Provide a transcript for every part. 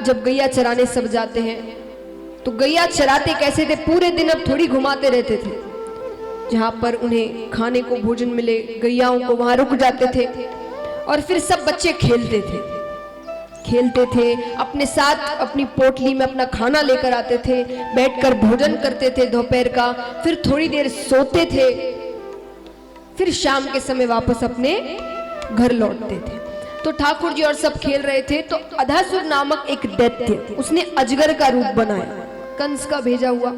जब गैया चराने सब जाते हैं तो गैया चराते कैसे थे, पूरे दिन अब थोड़ी घुमाते रहते थे, जहां पर उन्हें खाने को भोजन मिले गैयाओं को वहां रुक जाते थे और फिर सब बच्चे खेलते थे, अपने साथ अपनी पोटली में अपना खाना लेकर आते थे, बैठकर भोजन करते थे दोपहर का, फिर थोड़ी देर सोते थे, फिर शाम के समय वापस अपने घर लौटते थे। तो ठाकुर जी और सब खेल रहे थे तो अधासुर नामक एक दैत्य, उसने अजगर का रूप बनाया, कंस का भेजा हुआ।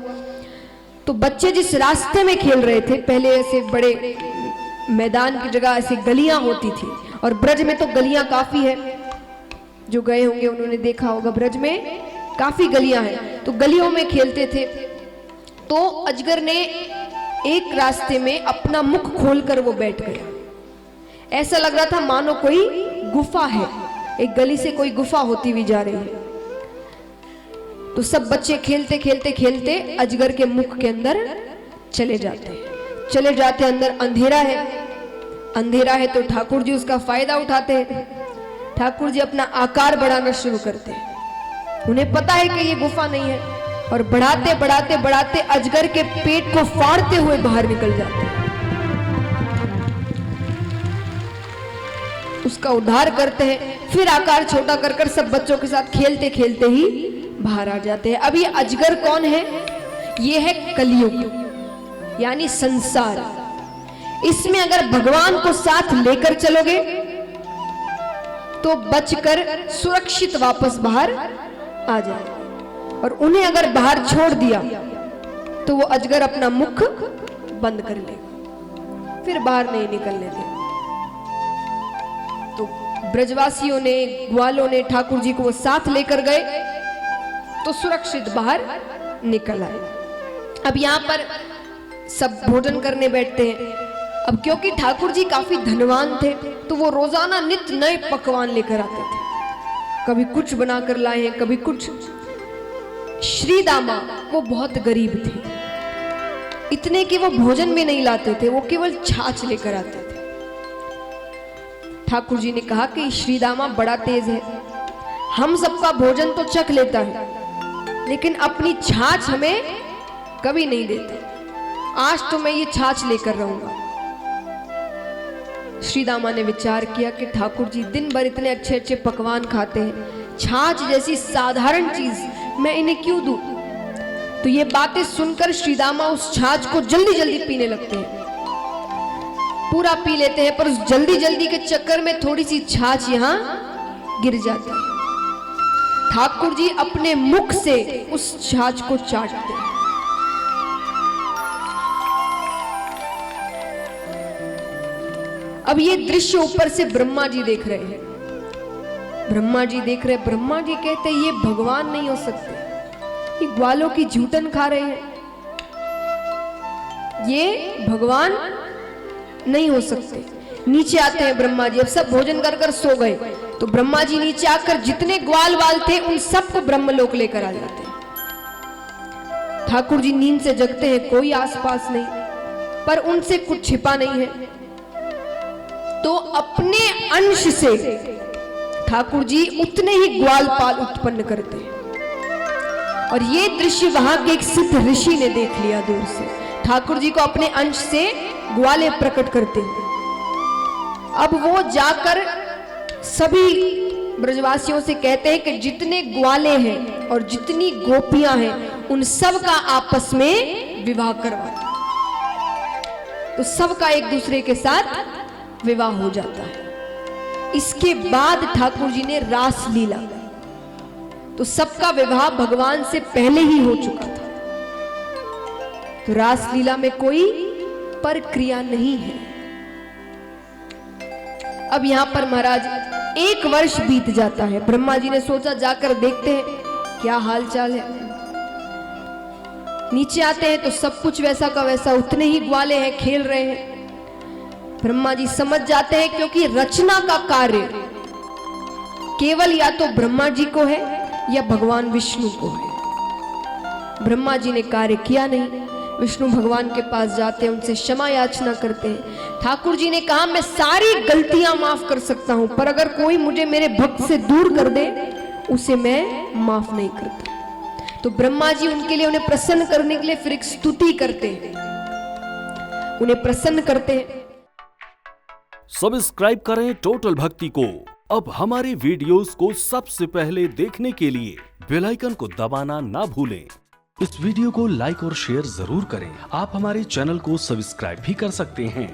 तो बच्चे जिस रास्ते में खेल रहे थे, पहले ऐसे बड़े मैदान की जगह ऐसी गलियां होती थी, और ब्रज में तो गलियां काफी है, जो गए होंगे उन्होंने देखा होगा, ब्रज में काफी गलियां हैं, तो गलियों में खेलते थे। तो अजगर ने एक रास्ते में अपना मुख खोलकर वो बैठ गया, ऐसा लग रहा था मानो कोई गुफा है, एक गली से कोई गुफा होती हुई जा रही है। तो सब बच्चे खेलते खेलते खेलते अजगर के मुख के अंदर चले जाते अंदर अंधेरा है तो ठाकुर जी उसका फायदा उठाते हैं। ठाकुर जी अपना आकार बढ़ाना शुरू करते हैं, उन्हें पता है कि ये गुफा नहीं है, और बढ़ाते बढ़ाते बढ़ाते अजगर के पेट को फाड़ते हुए बाहर निकल जाते हैं, उसका उद्धार करते हैं, फिर आकार छोटा कर कर सब बच्चों के साथ खेलते खेलते ही बाहर आ जाते हैं। अब ये अजगर कौन है? ये है कलियुग, यानी संसार। इसमें अगर भगवान को साथ लेकर चलोगे तो बचकर सुरक्षित वापस बाहर आ जाए, और उन्हें अगर बाहर छोड़ दिया तो वो अजगर अपना मुख बंद कर लेगा, फिर बाहर नहीं निकलने देगा। तो ब्रजवासियों ने, ग्वालों ने ठाकुर जी को वो साथ लेकर गए तो सुरक्षित बाहर निकल आए। अब यहाँ पर सब भोजन करने बैठते हैं। अब क्योंकि ठाकुर जी काफी धनवान थे तो वो रोजाना नित्य नए पकवान लेकर आते थे, कभी कुछ बनाकर लाए हैं, कभी कुछ। श्री दामा वो बहुत गरीब थे, इतने कि वो भोजन भी नहीं लाते थे, वो केवल छाछ लेकर आते थे। ठाकुर जी ने कहा कि श्री दामा बड़ा तेज है, हम सबका भोजन तो चख लेता है लेकिन अपनी छाछ हमें कभी नहीं देते, आज तो मैं ये छाछ लेकर रहूंगा। श्री दामा ने विचार किया कि ठाकुर जी दिन भर इतने अच्छे अच्छे पकवान खाते हैं, छाछ जैसी साधारण चीज मैं इन्हें क्यों दूं? तो ये बातें सुनकर श्री दामा उस छाछ को जल्दी जल्दी पीने लगते हैं, पूरा पी लेते हैं, पर उस जल्दी जल्दी के चक्कर में थोड़ी सी छाछ यहां गिर जाती है। ठाकुर जी अपने मुख से उस छाछ को चाटते हैं। अब ये दृश्य ऊपर से ब्रह्मा जी देख रहे हैं, ब्रह्मा जी कहते ये भगवान नहीं हो सकते, ये ग्वालों की जूठन खा रहे हैं, ये भगवान नहीं हो सकते। नीचे आते हैं ब्रह्मा जी, अब सब भोजन कर कर सो गए, तो ब्रह्मा जी नीचे आकर जितने ग्वाल वाल थे उन सबको ब्रह्मलोक लेकर आ जाते हैं। ठाकुर जी नींद से जगते हैं, कोई आसपास नहीं, पर उनसे कुछ छिपा नहीं है, तो अपने अंश से ठाकुर जी उतने ही ग्वालपाल उत्पन्न करते हैं। और ये दृश्य वहां के एक सिद्ध ऋषि ने देख लिया दूर से, ठाकुर जी को अपने अंश से ग्वाले प्रकट करते हैं। अब वो जाकर सभी ब्रजवासियों से कहते हैं कि जितने ग्वाले हैं और जितनी गोपियां हैं उन सब का आपस में विवाह करवा, तो सबका एक दूसरे के साथ विवाह हो जाता है। इसके बाद ठाकुर जी ने रास लीला, तो सबका विवाह भगवान से पहले ही हो चुका था, तो रास लीला में कोई प्रक्रिया नहीं है। अब यहां पर महाराज 1 वर्ष बीत जाता है। ब्रह्मा जी ने सोचा जाकर देखते हैं क्या हाल चाल है। नीचे आते हैं तो सब कुछ वैसा का वैसा, उतने ही ग्वाले हैं, खेल रहे हैं। ब्रह्मा जी समझ जाते हैं क्योंकि रचना का कार्य केवल या तो ब्रह्मा जी को है या भगवान विष्णु को है। ब्रह्मा जी ने कार्य किया नहीं, विष्णु भगवान के पास जाते हैं, उनसे क्षमा याचना करते हैं। ठाकुर जी ने कहा मैं सारी गलतियां माफ कर सकता हूं, पर अगर कोई मुझे मेरे भक्त से दूर कर दे उसे मैं माफ नहीं करता। तो ब्रह्मा जी उनके लिए, उन्हें प्रसन्न करने के लिए फिर एक स्तुति करते हैं, उन्हें प्रसन्न करते हैं। सब्सक्राइब करें टोटल भक्ति को। अब हमारे वीडियोस को सबसे पहले देखने के लिए बेल आइकन को दबाना ना भूलें। इस वीडियो को लाइक और शेयर जरूर करें। आप हमारे चैनल को सब्सक्राइब भी कर सकते हैं।